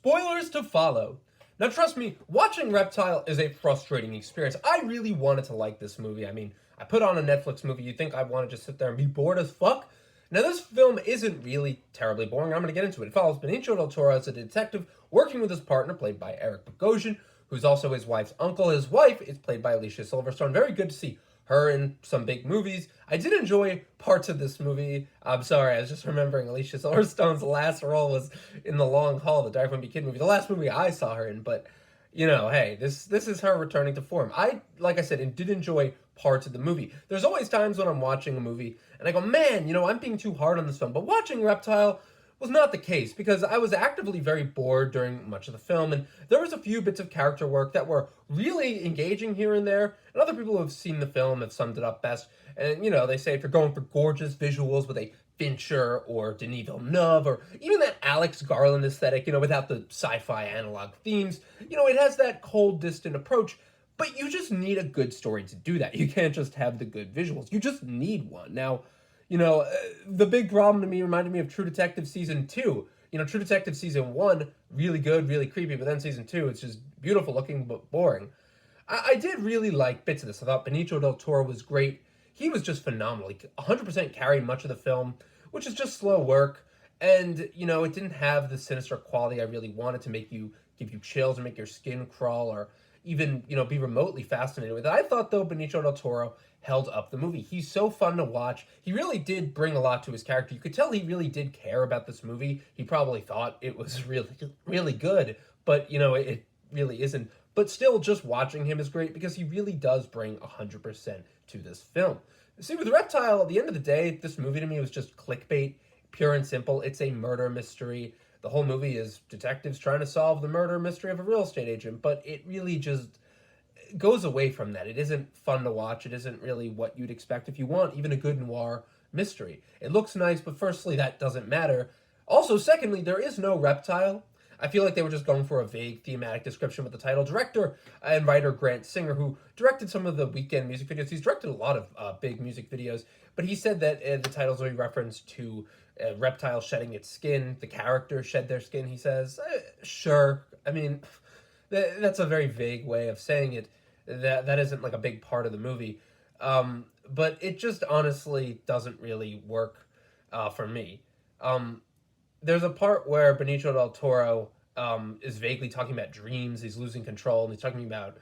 Spoilers to follow. Now, trust me, watching Reptile is a frustrating experience. I really wanted to like this movie. I mean, I put on a Netflix movie. You'd think I'd want to just sit there and be bored as fuck. Now, this film isn't really terribly boring. I'm going to get into it. It follows Benicio del Toro as a detective working with his partner, played by Eric Bogosian, who's also his wife's uncle. His wife is played by Alicia Silverstone. Very good to see her in some big movies. I did enjoy parts of this movie. I'm sorry, I was just remembering Alicia Silverstone's last role was in The Long Haul, the Diary from a Kid movie, the last movie I saw her in. But you know, hey, this is her returning to form. Like I said, did enjoy parts of the movie. There's always times when I'm watching a movie and I go, man, I'm being too hard on this film. But watching Reptile was not the case because I was actively very bored during much of the film, and there was a few bits of character work that were really engaging here and there, and other people who have seen the film have summed it up best. And, they say if you're going for gorgeous visuals with a Fincher or Denis Villeneuve or even that Alex Garland aesthetic, without the sci-fi analog themes, it has that cold, distant approach, but you just need a good story to do that. You can't just have the good visuals. You just need one. Now, the big problem to me reminded me of True Detective Season 2. True Detective Season 1, really good, really creepy, but then Season 2, it's just beautiful looking, but boring. I did really like bits of this. I thought Benicio del Toro was great. He was just phenomenal. He 100% carried much of the film, which is just slow work. And, it didn't have the sinister quality I really wanted to give you chills or make your skin crawl or even, be remotely fascinated with it. I thought, though, Benicio del Toro held up the movie. He's so fun to watch. He really did bring a lot to his character. You could tell he really did care about this movie. He probably thought it was really, really good, but, it really isn't. But still, just watching him is great because he really does bring 100% to this film. See, with Reptile, at the end of the day, this movie to me was just clickbait, pure and simple. It's a murder mystery. The whole movie is detectives trying to solve the murder mystery of a real estate agent, but it really just goes away from that. It isn't fun to watch. It isn't really what you'd expect if you want even a good noir mystery. It looks nice, but firstly, that doesn't matter. Also, secondly, there is no reptile. I feel like they were just going for a vague thematic description with the title. Director and writer Grant Singer, who directed some of the Weekend music videos, he's directed a lot of big music videos, but he said that the titles are a reference to reptile shedding its skin. The characters shed their skin, he says. Sure. I mean, that's a very vague way of saying it. That isn't like a big part of the movie. But it just honestly doesn't really work for me. There's a part where Benicio del Toro is vaguely talking about dreams. He's losing control, and he's talking about,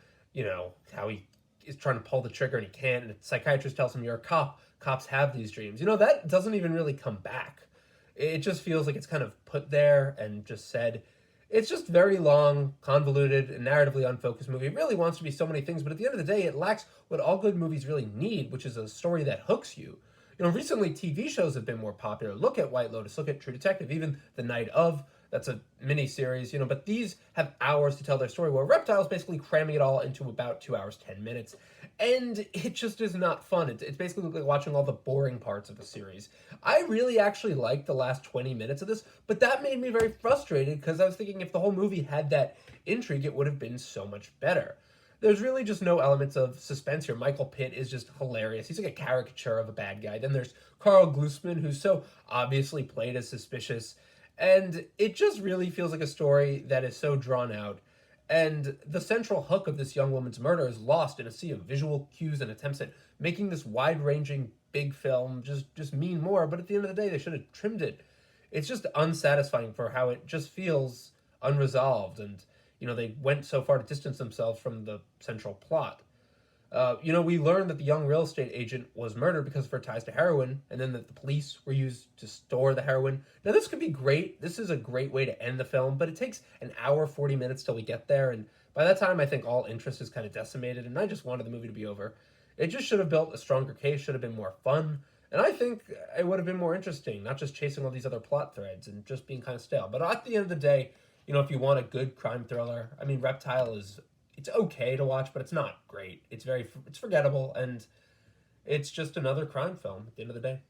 how he is trying to pull the trigger and he can't. And the psychiatrist tells him, "You're a cop. Cops have these dreams." That doesn't even really come back. It just feels like it's kind of put there and just said. It's just very long, convoluted, and narratively unfocused movie. It really wants to be so many things, but at the end of the day, it lacks what all good movies really need, which is a story that hooks you. Recently TV shows have been more popular. Look at White Lotus, look at True Detective, even The Night Of. That's a mini series, but these have hours to tell their story, where Reptile's basically cramming it all into about 2 hours, 10 minutes. And it just is not fun. It's basically like watching all the boring parts of a series. I really actually liked the last 20 minutes of this, but that made me very frustrated because I was thinking if the whole movie had that intrigue, it would have been so much better. There's really just no elements of suspense here. Michael Pitt is just hilarious. He's like a caricature of a bad guy. Then there's Carl Glusman, who's so obviously played as suspicious. And it just really feels like a story that is so drawn out. And the central hook of this young woman's murder is lost in a sea of visual cues and attempts at making this wide-ranging big film just mean more. But at the end of the day, they should have trimmed it. It's just unsatisfying for how it just feels unresolved. And, they went so far to distance themselves from the central plot. We learned that the young real estate agent was murdered because of her ties to heroin, and then that the police were used to store the heroin. Now, this could be great. This is a great way to end the film, but it takes an hour, 40 minutes till we get there, and by that time, I think all interest is kind of decimated, and I just wanted the movie to be over. It just should have built a stronger case, should have been more fun, and I think it would have been more interesting, not just chasing all these other plot threads and just being kind of stale. But at the end of the day, if you want a good crime thriller, I mean, Reptile it's okay to watch, but it's not great. It's forgettable, and it's just another crime film at the end of the day.